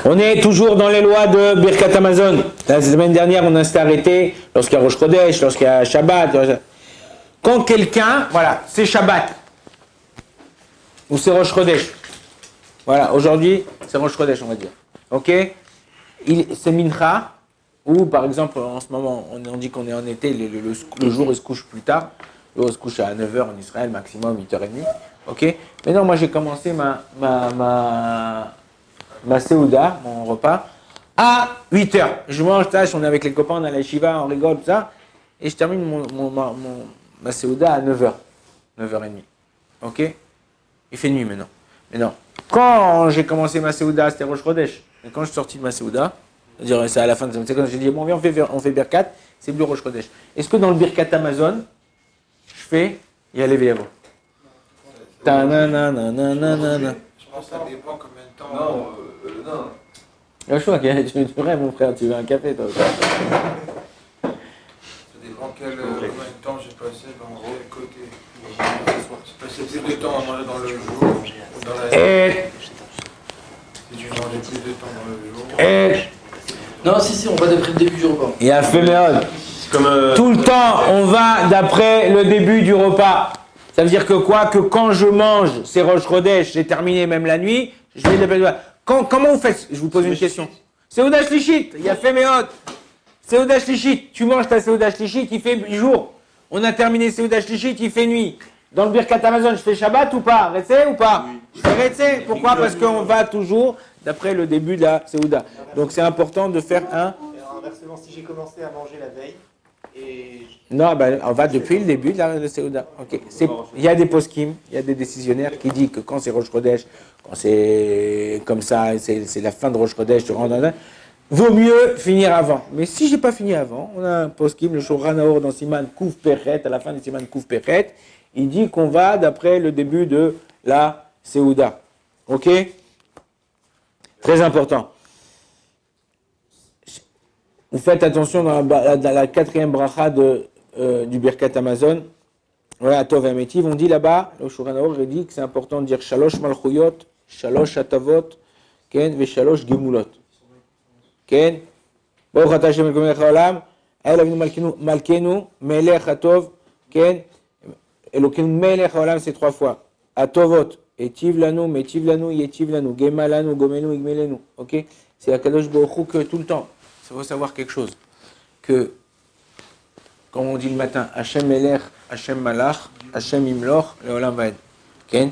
On est toujours dans les lois de Birkat Hamazon. La semaine dernière, on s'est arrêté lorsqu'il y a Rosh Chodesh, lorsqu'il y a Shabbat. Quand quelqu'un, voilà, c'est Shabbat, ou c'est Rosh Chodesh. Voilà, aujourd'hui, c'est Rosh Chodesh, on va dire. Ok? C'est Mincha, ou par exemple, en ce moment, on dit qu'on est en été, le jour il se couche plus tard. Le jour il se couche à 9h en Israël, maximum 8h30. Ok? Mais non, moi j'ai commencé ma Seouda, mon repas, à 8h. Je mange, on est avec les copains, on a la Shiva, on rigole, tout ça. Et je termine ma Seouda à 9h. 9h30. Ok? Il fait nuit maintenant. Mais non. Quand j'ai commencé ma Seouda, c'était Rosh Chodesh. Et quand je suis sorti de ma Seouda, c'est-à-dire c'est à la fin de c'est quand j'ai dit, bon, viens, on fait Birkat, c'est plus Rosh Chodesh. Est-ce que dans le Birkat Hamazon, je fais Yalev Yavo? Ta-na-na-na-na-na-na. Je pense que ça dépend combien de temps. Non. Le choix, tu rêves, mon frère, tu veux un café, toi. Ça dépend combien de temps j'ai passé dans quel côté. J'ai passé plus de temps à manger dans le jour ou dans la nuit. Si tu mangeais plus de temps dans le jour. Non, si, on va d'après le début du repas. Il a fait méode. Tout le temps, on va d'après le début du repas. Ça veut dire que quoi? Que quand je mange, c'est Rosh Chodesh, j'ai terminé même la nuit, je vais de comment vous faites? Je vous pose une question. Seouda Shlichit, il a fait méode. Seouda Shlichit, tu manges ta Seouda Shlichit, il fait jour. On a terminé Seouda Shlichit, il fait nuit. Dans le Birkat Hamazon, je fais Shabbat ou pas? Retsé ou pas? Je fais Retsé. Pourquoi? Parce qu'on va toujours d'après le début de la Seouda. Donc c'est important de faire un... Inversement, si j'ai commencé à manger la veille, et... Non, on va depuis le début de la Seouda. Okay. Il y a des poskim, il y a des décisionnaires qui disent que quand c'est Rosh Chodesh, quand c'est comme ça, c'est la fin de Rosh Chodesh, vaut mieux finir avant. Mais si j'ai pas fini avant, on a un poskim, le Shulchan Aruch dans Siman Kouf Pechet, à la fin de Siman Kouf Pechet, il dit qu'on va d'après le début de la Seouda. Ok? Très important. Vous faites attention dans la quatrième bracha du Birkat Hamazon. Voilà, Tov et Métiv. On dit là-bas, le Shulchan Aruch dit que c'est important de dire Shalosh Malchuyot, Shalosh Atavot, Ken, ve Shalosh Gemulot. Ken, Baruch Ata Hashem Melech Haolam, El Avinu Malkenu, Melech Atov, Ken, Elokeinu Melech Haolam, c'est 3 fois. Atovot, Etiv Lanu, Metiv Lanu, Yetiv Lanu, Gema Lanu, Gomenu, Igmelenu. Ok? C'est Akadosh Baruch Hu que tout le temps. Il faut savoir quelque chose. Que, comme on dit le matin, Hashem Melech, Hashem Malach, Hashem Imloch, Leolam Vaed. Okay?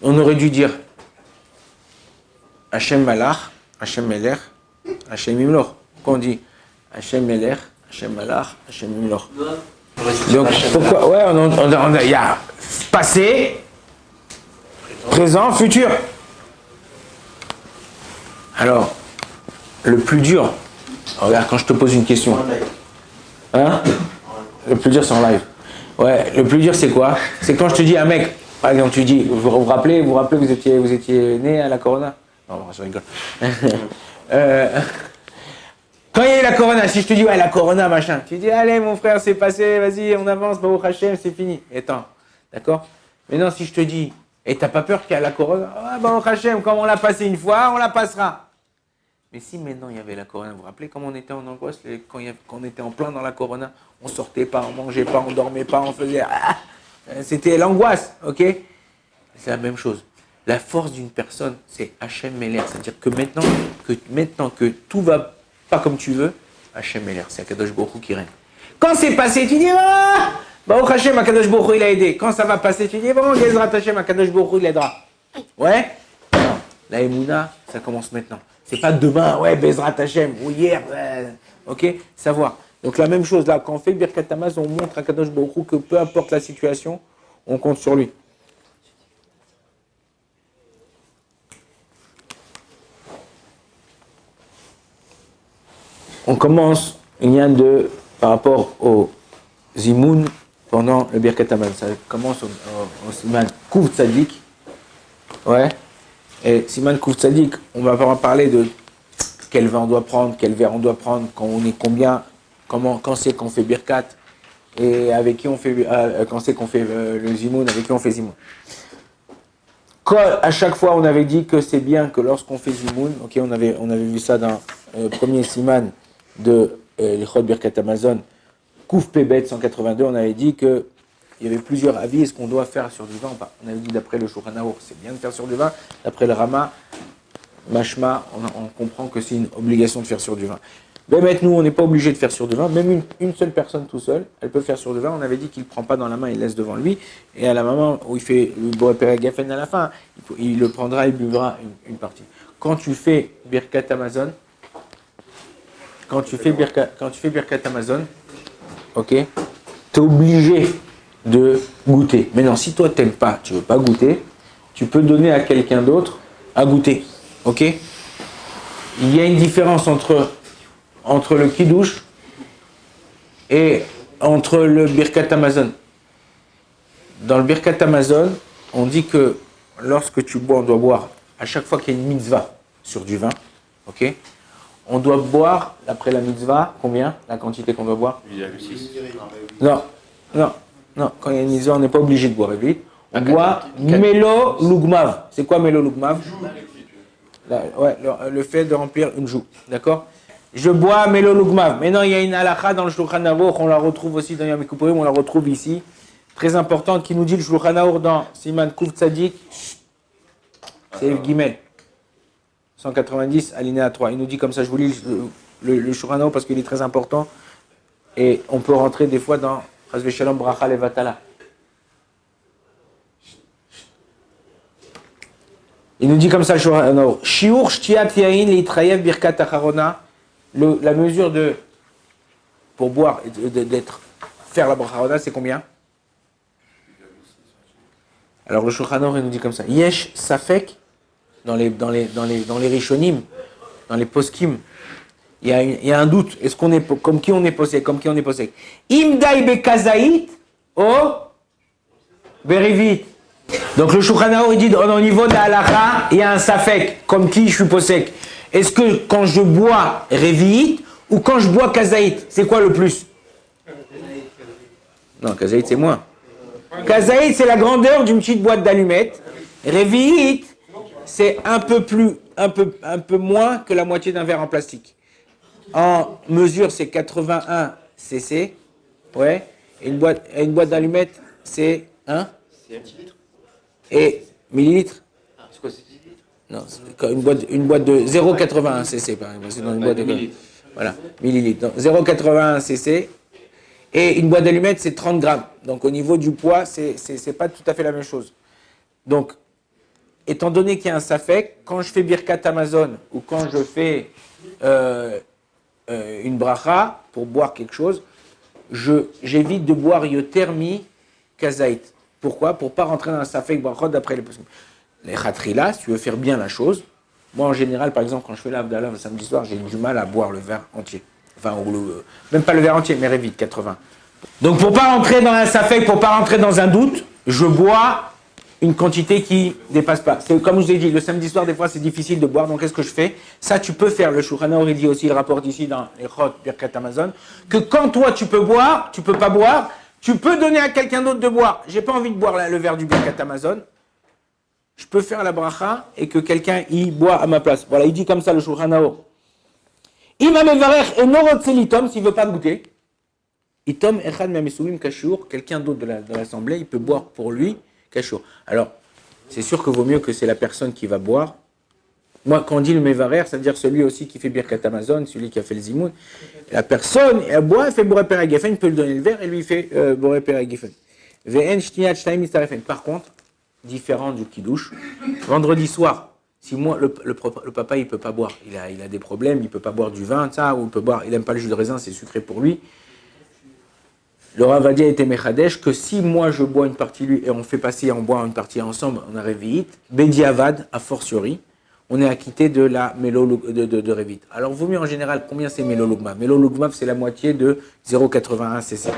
On aurait dû dire Hashem Malach, Hashem Melech, Hashem Imloch. Quand on dit Hashem Melech, Hashem Malach, Hashem Imloch. Donc, pourquoi? Ouais, il y a passé, présent, futur. Alors, le plus dur, regarde, quand je te pose une question, hein? Le plus dur, c'est en live. Ouais, le plus dur, c'est quoi? C'est quand je te dis à un mec, par exemple, tu dis, vous rappelez, vous étiez né à la Corona? Non, je rigole. Quand il y a eu la Corona, si je te dis, ouais, la Corona, machin, tu dis, allez, mon frère, c'est passé, vas-y, on avance, Baruch Hashem, c'est fini. Et attends, d'accord? Maintenant, si je te dis, et t'as pas peur qu'il y a la Corona? Ah, Baruch Hashem, comme on l'a passé une fois, on la passera. Mais si maintenant il y avait la Corona, vous vous rappelez comment on était en angoisse quand on était en plein dans la Corona? On sortait pas, on mangeait pas, on dormait pas, on faisait... C'était l'angoisse, ok? C'est la même chose. La force d'une personne, c'est Hashem Meler. C'est-à-dire que maintenant que tout va pas comme tu veux, Hashem Meler, c'est Akadosh Baruch Hu qui règne. Quand c'est passé, tu dis, Baruch Hashem, Akadosh Baruch Hu, il a aidé. Quand ça va passer, tu dis, bon, Gezrat Hashem, Akadosh Baruch Hu, il aidera. Ouais? Non, la Emouna, ça commence maintenant. C'est pas demain, ouais, Bezrat Hashem, ou hier, ok? Savoir. Donc la même chose là, quand on fait le Birkat Hamazon, on montre à Kadosh Baruch Hu que peu importe la situation, on compte sur lui. On commence, il y a par rapport au Zimoun pendant le Birkat Hamazon. Ça commence au Siman Kouf Tzadik. Ouais. Et Siman Kouf Tzadik, on va parler de quel vin on doit prendre, quel verre on doit prendre, quand on est combien, quand c'est qu'on fait Birkat, et avec qui on fait, quand c'est qu'on fait le Zimoun, avec qui on fait Zimoun. À chaque fois, on avait dit que c'est bien que lorsqu'on fait Zimoun, ok, on avait vu ça dans le premier siman de l'Ichot Birkat Amazon, Kouf Pebet 182, on avait dit qu'il y avait plusieurs avis, est-ce qu'on doit faire sur du vin ou pas? On avait dit d'après le Shulchan Aruch, c'est bien de faire sur du vin, d'après le Rama, Mashma, on comprend que c'est une obligation de faire sur du vin. Mais maintenant, nous, on n'est pas obligé de faire sur du vin. Même une seule personne tout seul, elle peut faire sur du vin. On avait dit qu'il ne prend pas dans la main, il laisse devant lui. Et à la moment où il fait le Boré Gafen à la fin, il le prendra et buvra une partie. Quand tu fais Birkat Amazon, quand tu fais Birkat Amazon, ok, tu es obligé de goûter. Maintenant, si toi, tu n'aimes pas, tu ne veux pas goûter, tu peux donner à quelqu'un d'autre à goûter. Ok? Il y a une différence entre le Kiddush et entre le Birkat Amazon. Dans le Birkat Amazon, on dit que lorsque tu bois, on doit boire à chaque fois qu'il y a une mitzvah sur du vin. Ok? On doit boire, d'après la mitzvah, combien? La quantité qu'on doit boire? 6. Non. Quand il y a une mitzvah, on n'est pas obligé de boire vite. On boit Melo Lugmav. C'est quoi Melo Lugmav? Le fait de remplir une joue. D'accord? Je bois Melo Lugmav. Maintenant, il y a une halakha dans le Shulchan Aruch, on la retrouve aussi dans Yom Kippurim, on la retrouve ici. Très importante, qui nous dit le Shulchan Aruch dans Siman Kuf Tzadik. C'est le Gimel. 190, alinéa 3. Il nous dit comme ça, je vous lis le Shulchan Aruch parce qu'il est très important. Et on peut rentrer des fois dans Chazve Shalom Bracha Levatala. Il nous dit comme ça le Shulchan Aruch. Shiur shtiat yain litrayev birkat acharona. La mesure pour boire et faire la bracha acharona, c'est combien? Alors le Shulchan Aruch nous dit comme ça. Yesh safek dans les rishonim, dans les poskim, il y a un doute. Est-ce qu'on est comme qui on est posé, Imdaï bekazaït o berivit. Donc le Shulchan Aruch dit au niveau de la halakha, il y a un safek, comme qui je suis posé. Est-ce que quand je bois révi'it ou quand je bois kazaït, c'est quoi le plus? Non, kazaït c'est moins. Kazaït c'est la grandeur d'une petite boîte d'allumettes. Révi'it c'est un peu moins que la moitié d'un verre en plastique. En mesure, c'est 81 cc. Ouais. Et une boîte d'allumettes, c'est 1 et millilitres. C'est quoi, c'est 10 litres? Non, c'est une boîte de 0,81 cc par exemple. C'est dans une boîte de millilitres. Voilà, millilitres. 0,81 cc. Et une boîte d'allumettes, c'est 30 grammes. Donc au niveau du poids, c'est pas tout à fait la même chose. Donc, étant donné qu'il y a un safek, quand je fais Birkat Amazon ou quand je fais une bracha pour boire quelque chose, j'évite de boire yotermi kazaït. Pourquoi? Pour ne pas rentrer dans un safek brachot d'après les poskim. Les khatrila, si tu veux faire bien la chose, moi en général, par exemple, quand je fais l'Avdallah le samedi soir, j'ai du mal à boire le verre entier. Enfin, même pas le verre entier, mais révite, 80. Donc pour ne pas rentrer dans un safek, pour ne pas rentrer dans un doute, je bois une quantité qui ne dépasse pas. C'est comme je vous ai dit, le samedi soir, des fois, c'est difficile de boire, donc qu'est-ce que je fais? Ça, tu peux faire. Le Shulchan Aruch dit aussi, il rapporte ici dans les Chot, Birkat Amazon, que quand toi, tu peux boire, tu peux pas boire, tu peux donner à quelqu'un d'autre de boire. J'ai pas envie de boire le verre du Birkat Amazon. Je peux faire la bracha et que quelqu'un y boit à ma place. Voilà, il dit comme ça, le Shulchan Aruch. Imam Evarech et Norotzel s'il veut pas goûter, Itom Echad Memesulim Kashour, quelqu'un d'autre de l'assemblée, il peut boire pour lui. Alors, c'est sûr que vaut mieux que c'est la personne qui va boire. Moi, quand on dit le Mevarer, ça veut dire celui aussi qui fait Birkat Amazon, celui qui a fait le Zimoun. La personne, elle boit, elle fait Boré Pera Geffen, il peut lui donner le verre et lui fait Boré Pera Geffen. Par contre, différent du Kiddush, vendredi soir, si moi, le papa, il ne peut pas boire, il a des problèmes, il ne peut pas boire du vin, ça, ou il n'aime pas le jus de raisin, c'est sucré pour lui. Le Ravadia était Mechadesh que si moi je bois une partie lui et on fait passer, on boit une partie ensemble, on a Révit, Bediavad, a fortiori, on est acquitté de la Mélo de Révit. Alors vaut mieux en général, combien c'est Mélo Lugmav? Mélo Lugmav c'est la moitié de 0,81 cc.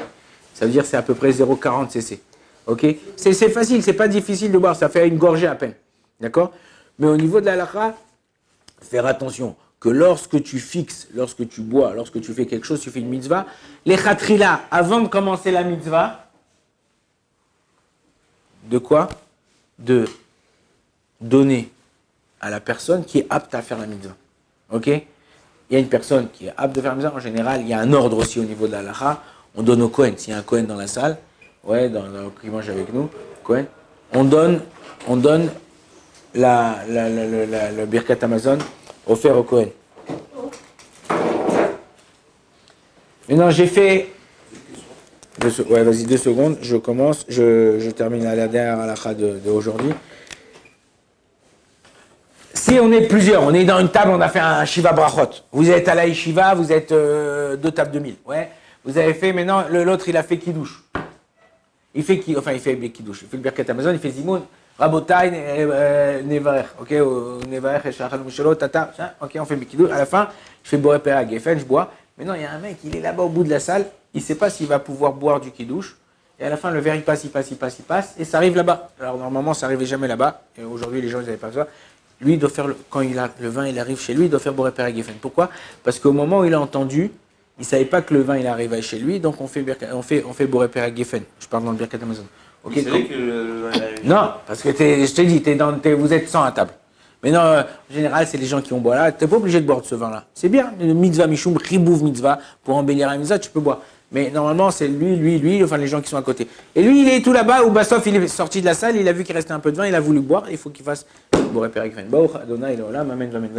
Ça veut dire c'est à peu près 0,40 cc. Ok? C'est facile, c'est pas difficile de boire, ça fait une gorgée à peine. D'accord? Mais au niveau de la halakha, faire attention. Que lorsque tu fixes, lorsque tu bois, lorsque tu fais quelque chose, tu fais une mitzvah, les khatrila, avant de commencer la mitzvah, de quoi? De donner à la personne qui est apte à faire la mitzvah. Ok? Il y a une personne qui est apte de faire la mitzvah. En général, il y a un ordre aussi au niveau de la halakha. On donne au Kohen. S'il y a un Kohen dans la salle, ouais, qui mange avec nous, Kohen, on donne le Birkat Amazon offert au Kohen. Maintenant, j'ai fait... Ouais, vas-y, 2 secondes, je commence, je termine à la dernière halakha d'aujourd'hui. Si on est plusieurs, on est dans une table, on a fait un Shiva Brachot. Vous êtes à la Yeshiva, vous êtes 2 tables de 1000. Ouais. Vous avez fait, maintenant, l'autre, il a fait Kiddush. Il fait Kiddush, il fait le Birkat Amazon, il fait Zimoun, Rabotai, Nevarer. Ok, Nevarer, et Shachal Mushelo, Tata. Ok, on fait Kiddush. À la fin, je fais Boré Pera Geffen, je bois. Maintenant, il y a un mec, il est là-bas au bout de la salle, il ne sait pas s'il va pouvoir boire du Kiddush. Et à la fin, le verre, il passe, et ça arrive là-bas. Alors, normalement, ça n'arrivait jamais là-bas. Et aujourd'hui, les gens, ils n'avaient pas ça. Lui, il doit faire, quand le vin il arrive chez lui, il doit faire Boré Pera Geffen. Pourquoi? Parce qu'au moment où il a entendu, il ne savait pas que le vin il arrivait chez lui, donc on fait Boré Pera Geffen. Je parle dans le Birkat Amazon. Okay, c'est vrai que le vin il arrive. Non, parce que je t'ai dit, vous êtes 100 à table. Mais non, en général, c'est les gens qui ont boire là. Tu n'es pas obligé de boire de ce vin-là. C'est bien, le mitzvah, mishum, ribouv mitzvah, pour embellir un mitzvah, tu peux boire. Mais normalement, c'est lui, enfin les gens qui sont à côté. Et lui, il est tout là-bas, où Bassof, il est sorti de la salle, il a vu qu'il restait un peu de vin, il a voulu boire, il faut qu'il fasse Boré Pera Geffen. Baruch Adonai Leolam, Amen, Amen.